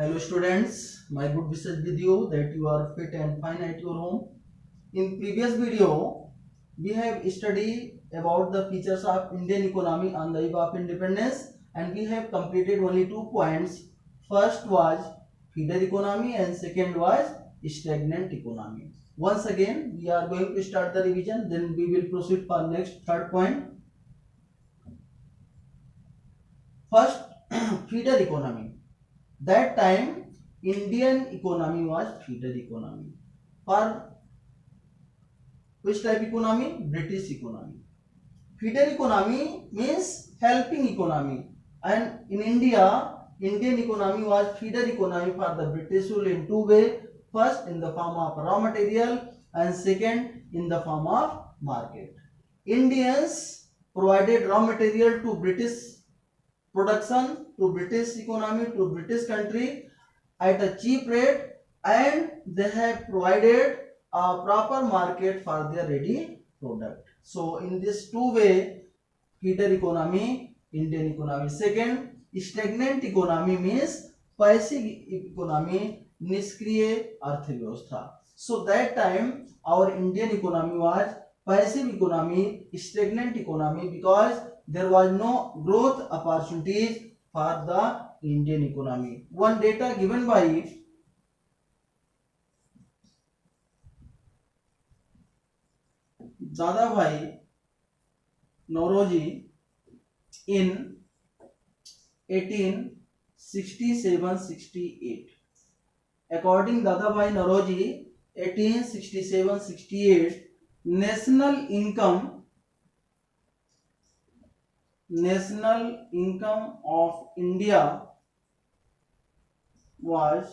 Hello students, my good wishes with you that you are fit and fine at your home. In previous video, we have studied about the features of Indian economy on the eve of independence and we have completed only 2 points. First was feeder economy and second was stagnant economy. Once again, we are going to start the revision, then we will proceed for next third point. First, feeder economy. That time, Indian economy was feeder economy. For which type economy? British economy. Feeder economy means helping economy. And in India, Indian economy was feeder economy for the British rule in two ways. First, in the form of raw material and second, in the form of market. Indians provided raw material to British production, to British economy, to British country at a cheap rate, and they have provided a proper market for their ready product. So in this two way, feeder economy, Indian economy. Second, stagnant economy means passive economy, niskriya arthavyavastha. So that time our Indian economy was passive economy, stagnant economy, because there was no growth opportunities for the Indian economy. One data given by Dadabhai Nauroji in 1867-68. According Dadabhai Nauroji, 1867-68, national income of India was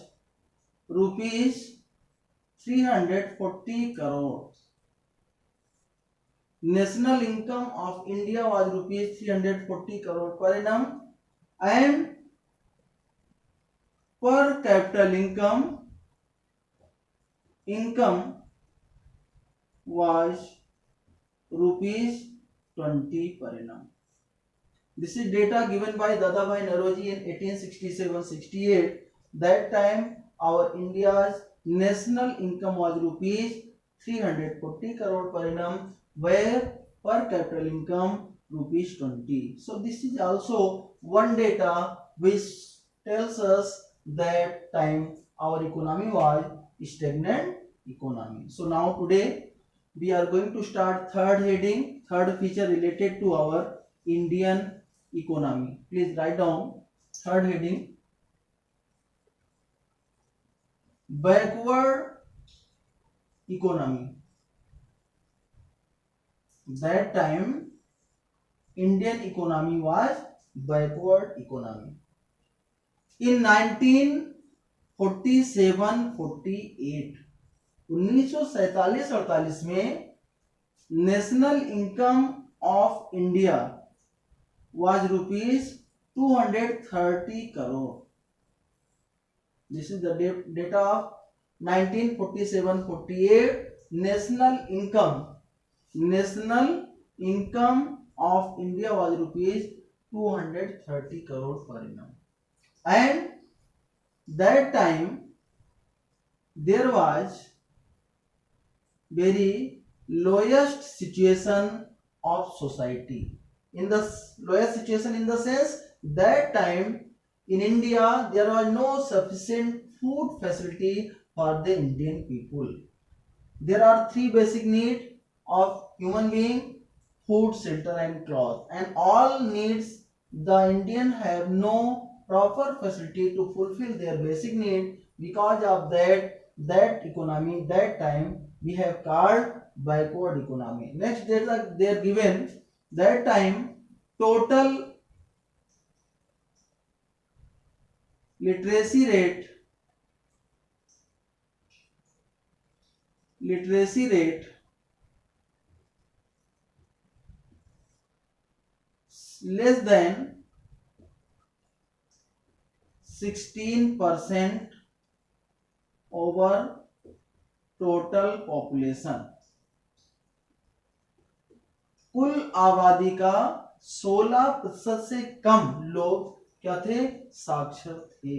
rupees 340 crore. National income of India was rupees 340 crore per annum, and per capital income was rupees 20 per annum. This is data given by Dadabhai Nauroji in 1867-68. That time our India's national income was rupees 340 crore per annum, where per capital income rupees 20. So this is also one data which tells us that time our economy was stagnant economy. So now today we are going to start third heading, third feature related to our Indian economy. Please write down third heading, backward economy. That time Indian economy was backward economy. In 1947-48, 1947-48 में national income of India was rupees 230 crore. This is the data of 1947-48. National income of India was rupees 230 crore per annum. And that time there was very lowest situation of society. In the lowest situation in the sense that time in India there was no sufficient food facility for the Indian people. There are three basic needs of human being: food, shelter and cloth, and all needs the Indian have no proper facility to fulfill their basic need. Because of that economy that time we have called backward economy. Next data they are given. That time total literacy rate less than 16% over total population. कुल आबादी का 16% से कम लोग क्या थे? साक्षर थे.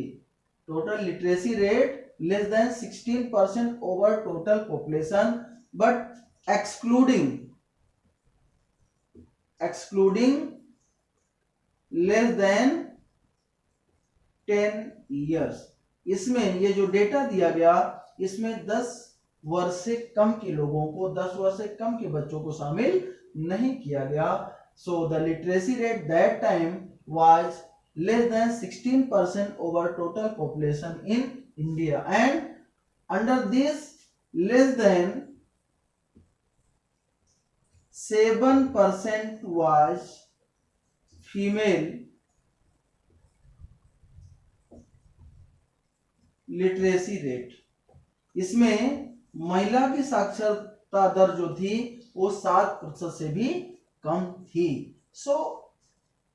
total literacy rate less than 16% over total population, but excluding less than 10 years। इसमें ये जो डेटा दिया गया, इसमें 10 वर्ष से कम के लोगों को, 10 वर्ष से कम के बच्चों को शामिल नहीं किया गया। So the literacy rate that time was less than 16% over total population in India, and under this less than 7% was female literacy rate. इसमें महिला की साक्षरता दर जो थी वो 7% से भी कम थी। So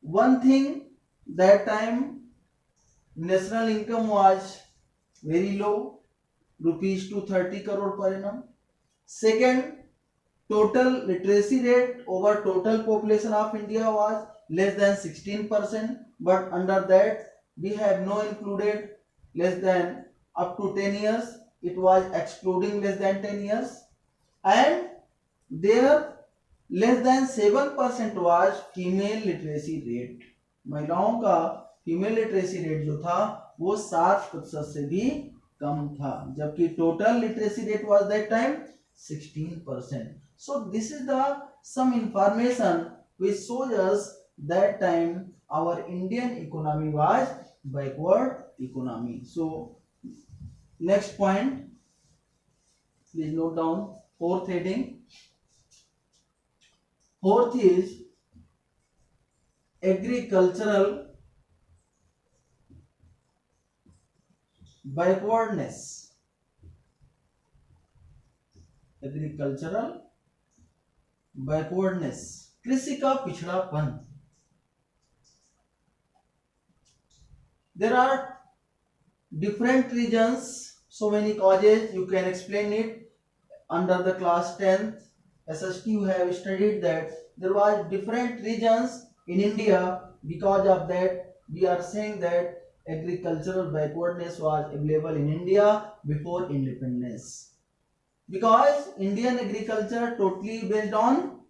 one thing, that time national income was very low, ₹230 crore per annum। Second, total literacy rate over total population of India was less than 16%, but under that we have no included less than up to 10 years, it was excluding less than 10 years, and there less than 7% was female literacy rate। महिलाओं का female literacy rate जो था वो 7% से भी कम था, जबकि total literacy rate was that time 16%। So this is the some information which shows us that time our Indian economy was backward economy। So next point, please note down fourth heading। Fourth is agricultural backwardness। Agricultural backwardness, कृषि का पिछड़ापन। There are different reasons, so many causes, you can explain it under the class 10th SST। You have studied that there was different reasons in India, because of that we are saying that agricultural backwardness was available in India before independence, because Indian agriculture totally based on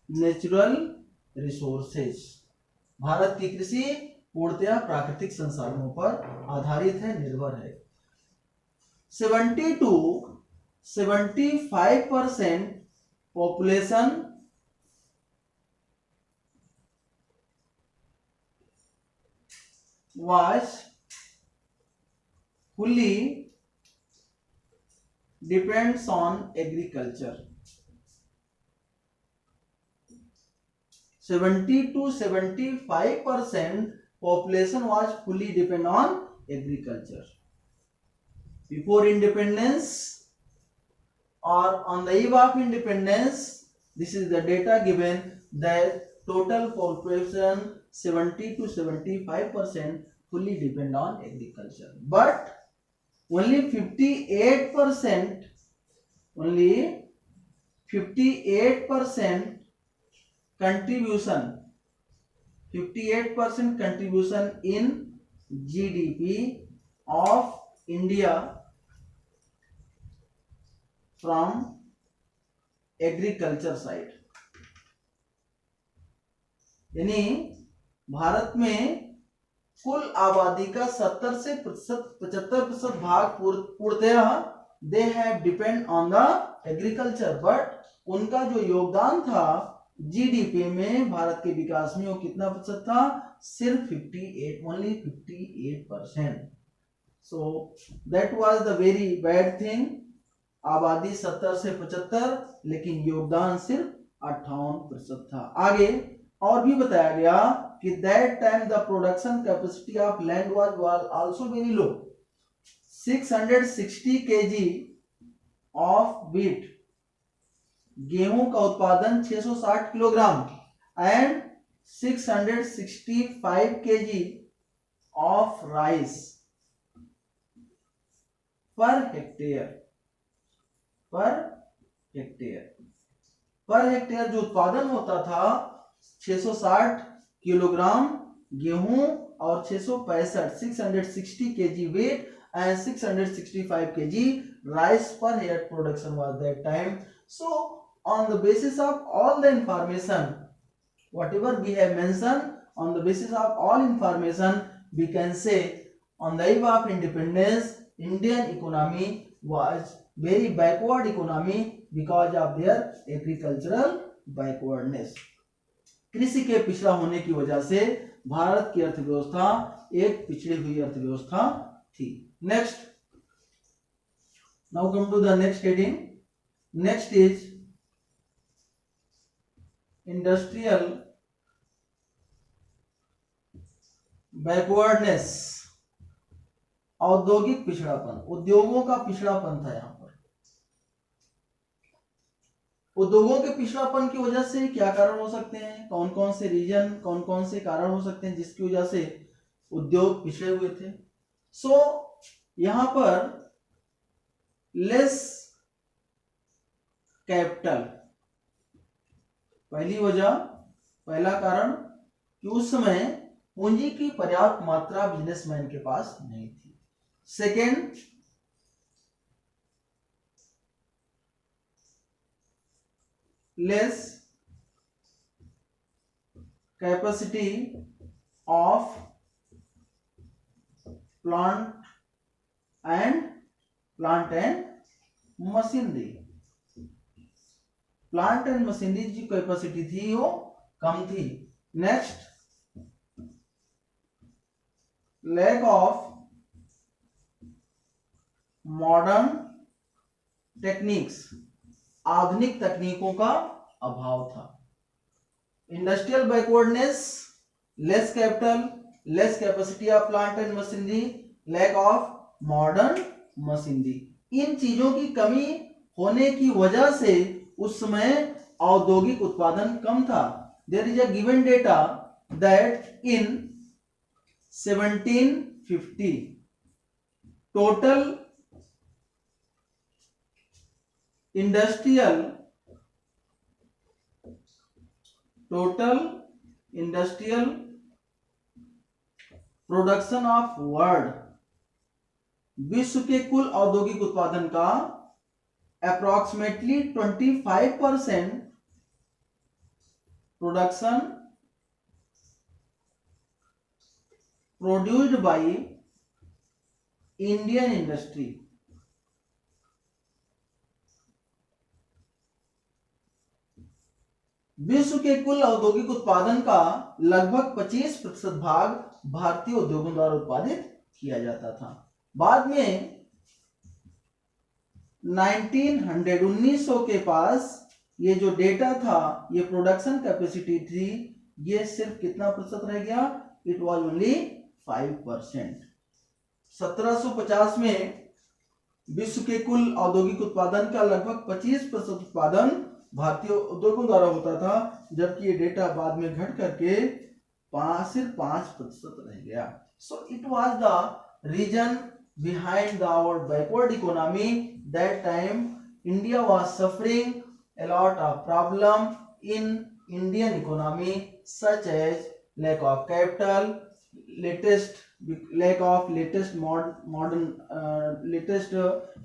natural resources। Bharat की कृषि पूर्णतया प्राकृतिक संसाधनों पर आधारित है, निर्भर है। 70 to 75% population was fully depends on agriculture। 70 to 75% population was fully depend on agriculture before independence or on the eve of independence। This is the data given that total population 70 to 75% fully depend on agriculture, but only 58% contribution in GDP of India from agriculture side. यानी भारत में कुल आबादी का 70 से 75% भाग पूर्णतः they have depend on the agriculture, but उनका जो योगदान था जीडीपी में, भारत के विकास में, वो कितना प्रतिशत था? सिर्फ 58%। So that was the very bad thing. आबादी 70 से 75, लेकिन योगदान सिर्फ 58% था। आगे और भी बताया गया कि that time the production capacity of land was also very low. 660 kg of wheat, गेहूं का उत्पादन 660 kilogram, and 665 kg of rice per hectare जो उत्पादन होता था 660 किलोग्राम गेहूं और 660 kg weight and 665 kg rice per head production was that time. So on the basis of all the information, whatever we have mentioned, on the basis of all information, we can say on the eve of independence, Indian economy was very backward economy because of their agricultural backwardness. कृषि के पिछड़ा होने की वजह से भारत की अर्थव्यवस्था एक पिछड़ी हुई अर्थव्यवस्था थी. Next, now come to the next heading. Next is industrial backwardness. औद्योगिक पिछड़ापन, उद्योगों का पिछड़ापन था. यहां पर उद्योगों के पिछड़ापन की वजह से क्या कारण हो सकते हैं, कौन कौन से रीजन, कौन कौन से कारण हो सकते हैं जिसकी वजह से उद्योग पिछड़े हुए थे. सो यहां पर लेस कैपिटल, पहली वजह, पहला कारण कि उस समय पूंजी की पर्याप्त मात्रा बिजनेसमैन के पास नहीं थी. Second, less capacity of plant and machinery. Plant and machinery की कैपेसिटी थी वो कम थी. Next, lack of modern techniques, आधुनिक तकनीकों का अभाव था. Industrial backwardness, less capital, less capacity of plant and machinery, lack of modern machinery. इन चीजों की कमी होने की वजह से उस समय औद्योगिक उत्पादन कम था. There is a given data that in 1750 total industrial production of world, विश्व के कुल औद्योगिक उत्पादन का approximately 25% production produced by Indian industry. विश्व के कुल औद्योगिक उत्पादन का लगभग 25% भाग भारतीय उद्योगों द्वारा उत्पादित किया जाता था. बाद में 1900 के पास ये जो डेटा था, ये प्रोडक्शन कैपेसिटी थी, ये सिर्फ कितना प्रतिशत रह गया, इट वाज ओनली 5%. 1750 में विश्व के कुल औद्योगिक उत्पादन का लगभग 25% उत्पादन भारतीय उद्योगों द्वारा होता था, जबकि ये डेटा बाद में घट करके सिर्फ 5% रह गया. So it was the reason behind our backward economy. That time India was suffering a lot of problem in Indian economy, such as lack of capital, lack of latest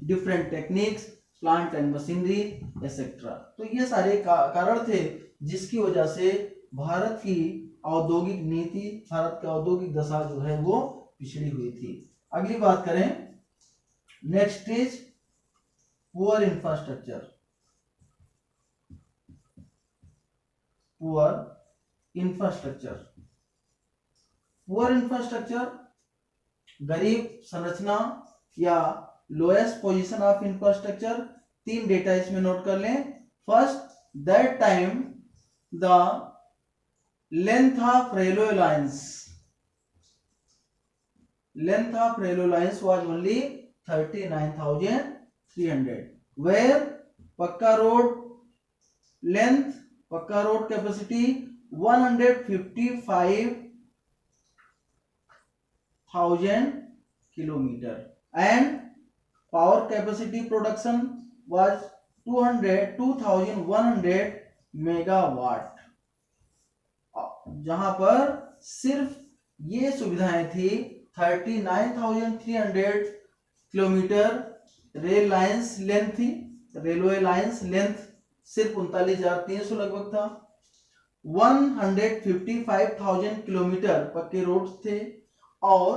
different techniques, plant and machinery, etc. तो ये सारे कारण थे जिसकी वजह से भारत की औद्योगिक नीति, भारत की औद्योगिक दशा जो है वो पिछड़ी हुई थी. अगली बात करें, next is poor infrastructure. Poor infrastructure, poor infrastructure, गरीब संरचना या lowest position of infrastructure. 3 data इसमें नोट कर लें. First, that time the length of railway lines was only 39,300, where पक्का road capacity 155,000 kilometer and power capacity production was 2,100 megawatt, जहां पर सिर्फ ये सुविधाएं थी 39,300 किलोमीटर रेल लाइंस लेंथ थी, रेलवे लाइंस लेंथ सिर्फ 39,300 लगभग था। 155,000 किलोमीटर पक्के रोड थे और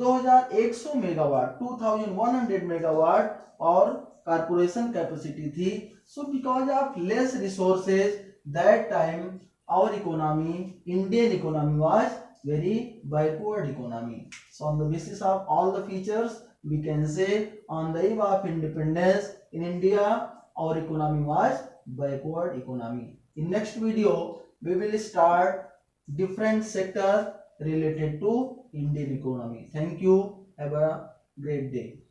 2100 मेगावाट 2100 मेगावाट और कारपोरेशन कैपेसिटी थी। So because of less resources that time our economy, Indian economy was very backward economy. So on the basis of all the features, we can say on the eve of independence in India, our economy was backward economy. In next video, we will start different sector related to Indian economy. Thank you. Have a great day.